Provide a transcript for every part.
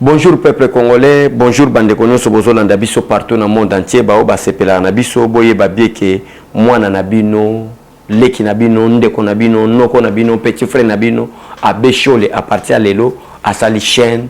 Bonjour peuple congolais, bonjour bande konyoso bozolanda biso partout dans le monde entier. Bao basepela na biso boye babieke mwana na bino, leki na bino, ndeko na bino, noko na bino, petit frère na bino, abeshole à partir à lelo asali chaîne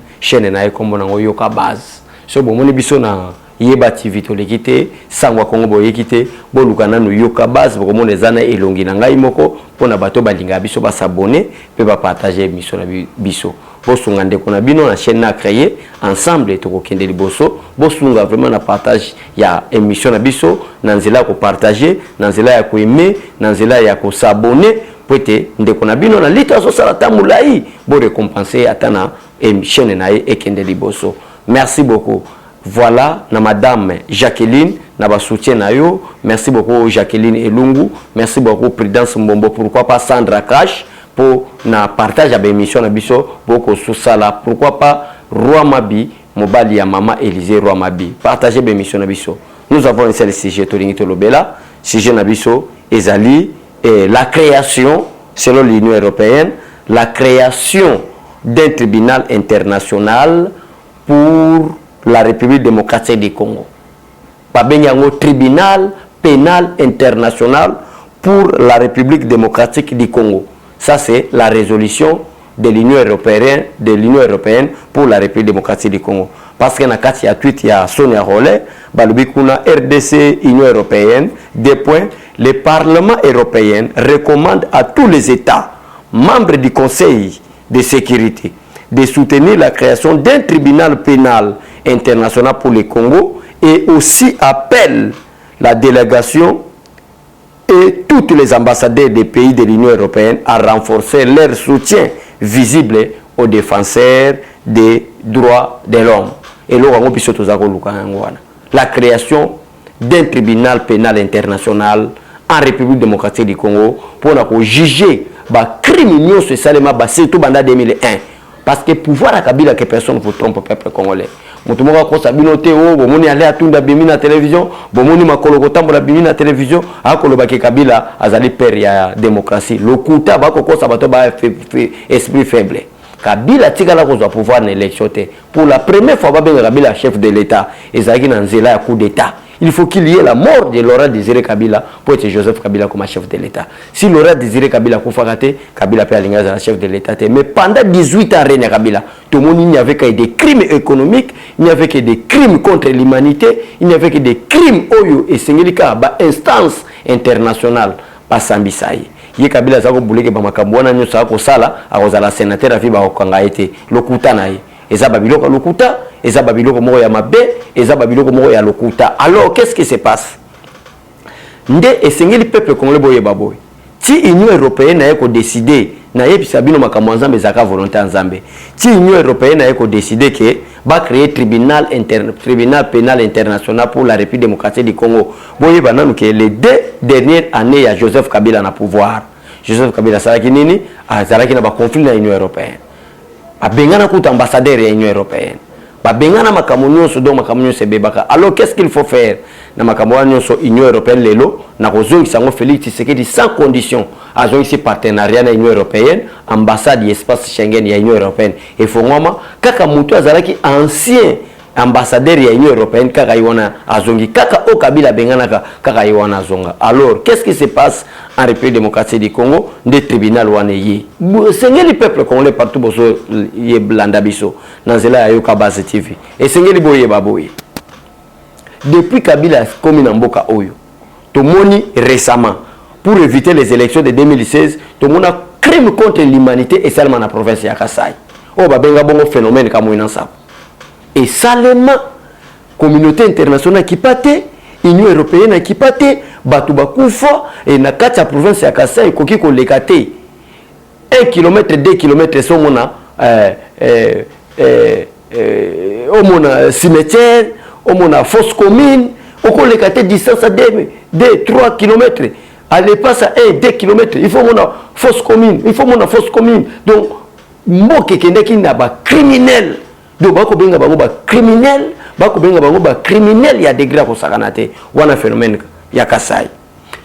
na ekombo na yoka base. So bomoni biso na Yeba TV to lekite sangwa Kongo boye kite bolukana no yoka base bokomona ezana elongi na ngai moko pona bato balinga biso ba s'abonner pe ba partager émission na biso. Bosunga ndeko na bino na chaîne na créer ensemble to kokende liboso bosunga vraiment na partage ya émission na biso na nzela ko partager na nzela ya ko aimer na nzela ya ko s'abonner pete ndeko na bino na lita so sala tamulai bo récompenser atana chaîne na ekende liboso. Merci beaucoup. Voilà, na madame Jacqueline, na ba soutien na yo. Merci beaucoup Jacqueline Elungu. Merci beaucoup Prudence Mbombo. Pourquoi pas Sandra Cash pour na partage à l'émission na biso beaucoup sous sala. Pourquoi pas Roi Mabi, mobali ya maman Élisée Roi Mabi. Partagez l'émission na biso. Nous avons un seul sujet Tolingi Lobela, sujet na biso ezali et la création selon l'Union européenne, la création d'un tribunal international pour la République démocratique du Congo. Un tribunal pénal international pour la République démocratique du Congo. Ça, c'est la résolution de l'Union européenne pour la République démocratique du Congo. Parce que dans le tweet, il y a Sonia Rollet, Balubikuna, RDC, Union européenne, des points. Le Parlement européen recommande à tous les États membres du Conseil de sécurité de soutenir la création d'un tribunal pénal international pour le Congo et aussi appelle la délégation et tous les ambassadeurs des pays de l'Union européenne à renforcer leur soutien visible aux défenseurs des droits de l'homme. Et la création d'un tribunal pénal international en République démocratique du Congo pour juger les criminels socialement surtout en 2001. Parce que pouvoir à Kabila que personne ne vous trompe au peuple congolais. Mutumoka ko sabinote o bomoni ale atunda bimi na télévision, bomoni makolo kotambola bimi na télévision, akoloba ke Kabila azali père ya démocratie. Lokuta bako ko sabato ba esprit faible. Kabila tikala ko za pouvoir na élection te. Pour la première fois ba benga Kabila chef de l'état, ezaki na nzela ya coup d'état. Il faut qu'il y ait la mort de Laurent Désiré Kabila pour être Joseph Kabila comme chef de l'État. Si Laurent Désiré Kabila Koufakate, Kabila peut aller à chef de l'État. Mais pendant 18 ans, René Kabila, tout le monde, il n'y avait que des crimes économiques, il n'y avait que des crimes contre l'humanité, il n'y avait que des crimes oyo et Sengelika, instance internationale, pas Sambisaï. Ye Kabila Zako Bouleke Bamakambouana, nous savons que ça, à la sénateur, à Fiba Okangaïte, le Koutanaï. Eza babiloko lokuta, eza babiloko moko ya mabe, eza babiloko moko ya lokuta. Alors qu'est-ce qui se passe? Nde esengeli peuple congolais boye baboy. Si Union européenne a décidé na yebisa bino makambo nzambe ezaka volonté nzambe. Si Union européenne a décidé que va créer tribunal pénal international pour la République démocratique du Congo. Boye bananu que les 2 dernières années ya Joseph Kabila na pouvoir. Joseph Kabila saraki nini? Azaraki na ba conflit na Union européenne. Babengana kuta ambassadeur de l'Union européenne. Babengana makamunyo so do makamunyo sebebaka. Alors qu'est-ce qu'il faut faire? Na makamunyo so Union européenne lelo na kozongi sango Félix Tshisekedi sans condition. Azongi si partenariat na Union européenne, ambassade de espace Schengen ya Union européenne. Et fongoma kaka mutu azalaki ancien ambassadeur de l'Union européenne kaka iwana azongi kaka o Kabila bengana kaka iwana azonga. Alors qu'est-ce qui se passe en République démocratique du Congo? Des tribunaux waneye. Sengeli peuple congolais partout boso ye blanda biso. Nanzela yoka base TV. Et sengeli boye baboye. Depuis Kabila comme na mboka oyo. Tomoni récemment pour éviter les élections de 2016, tomona crime contre l'humanité et seulement na province ya Kasai. Oh babenga bongo phénomène comme inansa. Et salement communauté internationale qui pate, Union européenne qui pate, batu bakufa et na kati ya province ya Kasai koki ko lekate 1 km 2 km so mona mona cimetière, mona fosse commune, oko lekate distance de 3 km. Allez passe à 1 2 km, il faut mona fosse commune, Donc mboke kende ki na ba criminel. Donc bako benga bango ba criminel, ya degré ko sakanate wana phénomène ya Kasai.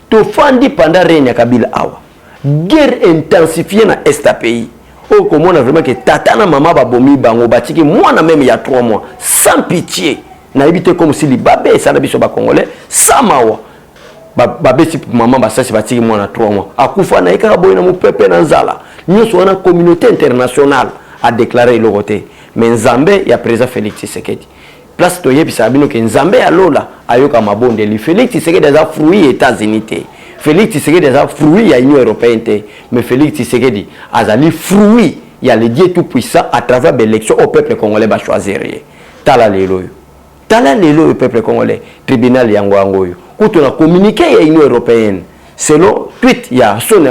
To fandi pendant règne ya Kabila awa. Guerre intensifiée na est pays. oh comment on a vraiment que tata na maman ba bomi bango batiki moi na même il y a 3 mois sans pitié na éviter comme si les babé ça na biso ba congolais sans mawa babé si maman ba ça c'est batiki moi na 3 mois akufa na ikaka boy na mu pepe na nzala nyoso wana communauté internationale a déclaré le côté mais Nzambe ya président Félix Tshisekedi place to yebisa bino ke Nzambe alola ayoka mabonde li Félix Tshisekedi des fruits États-Unis. Félix Tshisekedi a fruit à l'Union européenne, mais Félix Tshisekedi a les fruits, il y a le Dieu tout puissant à travers l'élection au peuple congolais va choisir. Tala lelo le peuple congolais, tribunal yango yango. Quand on a communiqué à l'Union européenne, selon tweet il y a son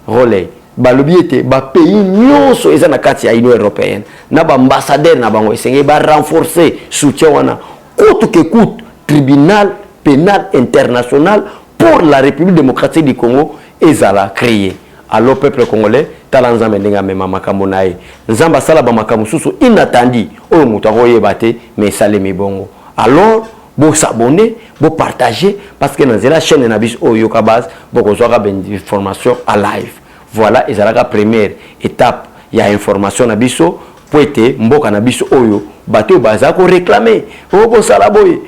relais. Balobi était ba pays nyonso eza na kati ya Union européenne. Na ba ambassadeur na bango esengé ba renforcer soutien wana. Coûte que coûte, tribunal pénal international pour la République démocratique du Congo ezala créé. Alors peuple congolais talanza mendenga mema makambo nae. Nzamba sala ba makambo susu inattendi o muto akoyebate mais sale mibongo. Alors bon s'abonner, bon partager parce que dans la chaîne na bis o yoka base bon kozwaka ben information à live. Voilà ezala la première étape, il y a information na biso pour être mboka na biso oyo bato baza ko réclamer oko salaboy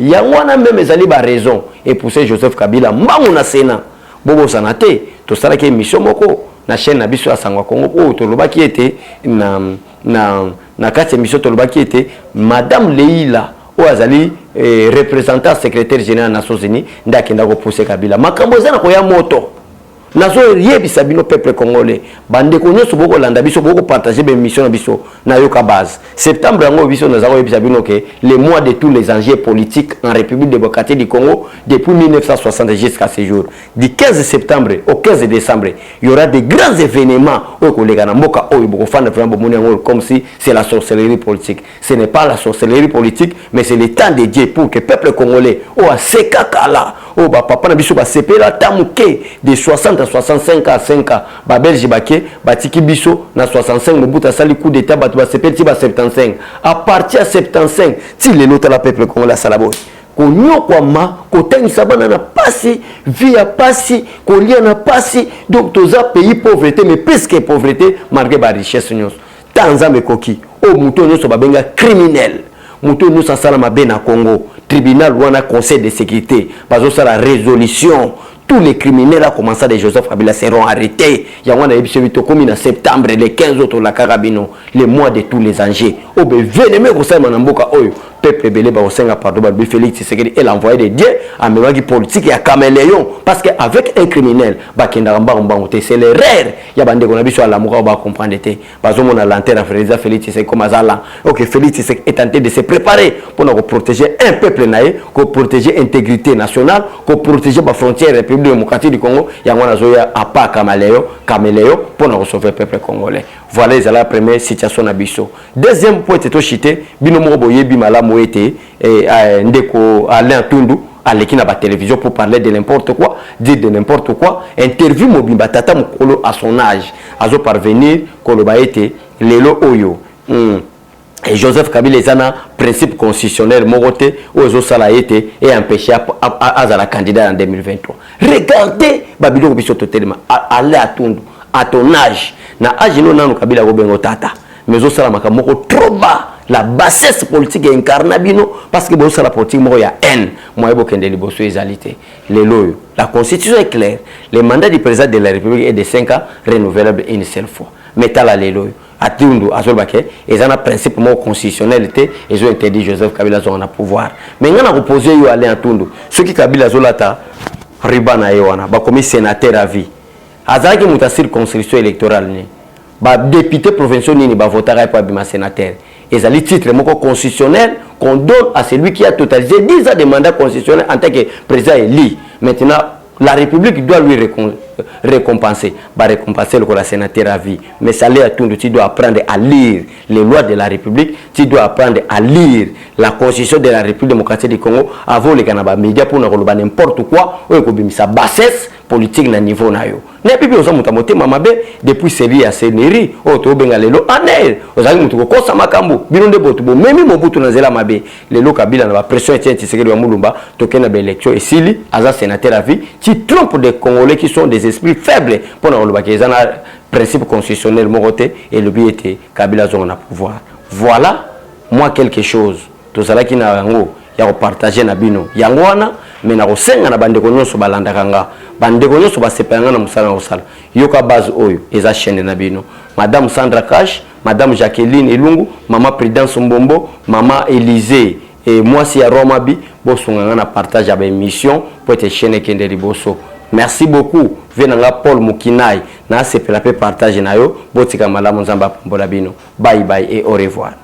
yangwana même ezali ba raison et pousser Joseph Kabila mbangu na Sénat bobo sanate to sala ke mission moko na chaîne na biso ya Sangwa Congo o to lobaki était na kati mission to lobaki était madame Leila o azali représentant secrétaire général des Nations Unies ndakenda ko pousser Kabila makambo zana ko ya moto nazo yebisa bino peuple congolais bande konyo so boko landa biso boko partager be mission na biso na yoka base septembre ngo biso nazo yebisa bino que les mois de tous les enjeux politiques en République démocratique du Congo depuis 1960 jusqu'à ce jour du 15 septembre au 15 décembre il y aura des grands événements au kolega na mboka oyo boko fanda vraiment bomoni comme si c'est la sorcellerie politique. Ce n'est pas la sorcellerie politique mais c'est le temps de Dieu pour que peuple congolais o asekakala o ba papa na biso ba sepela tamuke de 60 à 65 à 5 ans ba Belge baké batiki biso na 65 mobuta sali coup d'état batu ba sepeti ba 75 à partir de 75 ti le lota la peuple congolais salabo konyo kwa ma kotangisa bana na pasi via pasi kolia na pasi donc toza pays pauvreté mais plus que pauvreté malgré ba richesse nyos tanza mekoki o muto nyos ba benga criminel muto nyos sala mabe na Congo tribunal ou un conseil de sécurité parce que ça la résolution tous les criminels à commencer de Joseph Kabila seront arrêtés. Il y a un septembre, les 15 autres, la Carabino, les mois de tous les enjeux. Au venez au sein de Namboka, peuple belé, au sein de Félix Tshisekedi et l'envoyé de Dieu, à mémoire politique et à caméléon. Parce qu'avec un criminel, c'est l'erreur. Il y a des gens qui sont à l'amour, on va comprendre. Parce qu'on a l'antenne à Félix Tshisekedi comme Azala. Ok, Félix Tshisekedi est tenté de se préparer pour protéger un peuple naïf, pour protéger l'intégrité nationale, pour protéger la frontière République démocratique du Congo. Il y a un pas caméléon pour nous sauver le peuple congolais. Voilà la première situation à Bisso. Deuxième point, c'est chité, binomo boye bimala moete ndeko Alain Tundu à l'équipe de la télévision pour parler de n'importe quoi, dire de n'importe quoi. Interview mobimba tata mukolo à son âge, azo parvenir koloba été lelo oyo. Et Joseph Kabila est un principe constitutionnel moroté aux salaïté et empêché à la candidat en 2023. Regardez Babylon Bisso totalement aller à Tundu à ton âge. Na âge non nanu Kabila gobengo tata. Mais au salamaka moko trop bas. La bassesse politique est incarnée parce que la politique il y a haine. Moi la constitution est claire. Le mandat du président de la République est de 5 ans renouvelable une seule fois. Mais t'as la lélo. À Tundu, à Zolbake, ils ont un principe constitutionnel ils ont interdit Joseph Kabila à pouvoir. Mais on a opposé à aller à Tundu. Ceux qui Kabila Zolata, Ribana Yoana, comme sénateur à vie. Azaki muta circonscription électorale ni. Ba député provincial ni ba voter pour un sénateur. Et ça le titre constitutionnel qu'on donne à celui qui a totalisé 10 ans de mandat constitutionnel en tant que président élu. Maintenant, la République doit lui récompenser. Va récompenser le sénateur à vie. Mais ça l'est à tout. Tu dois apprendre à lire les lois de la République. Tu dois apprendre à lire la constitution de la République démocratique du Congo avant les Canada médias pour n'importe quoi. Ou sa bassesse politique na niveau na yo. Ne pipi oza mutamote mamabe depuis série à sénéri o to benga lelo aner ozali mutu ko kosa makambo bilonde botu bo memi mobutu na zela mabe lelo Kabila na ba pression tienti sekeli wa mulumba tokena ba élection esili aza sénateur à vie qui trompe des Congolais qui sont des esprits faibles pour na loba ke ezana principe constitutionnel moroté et le but était Kabila zona pouvoir. Voilà moi quelque chose tout ça là qui na yango ya partager na bino yango wana mais na kosenga na bande konyoso balanda kanga bande konyoso basepanga na musala na osala yoka base oyo eza chaîne na bino madame Sandra Cash, madame Jacqueline Elungu, maman Prudence Mbombo, maman Élysée et moi si à Romabi bosunganga na partage à émission pour être chaîne kende liboso. Merci beaucoup. Venanga Paul Mukinai na sepela pe partage na yo botika malamu nzamba pambola bino. Bye bye et au revoir.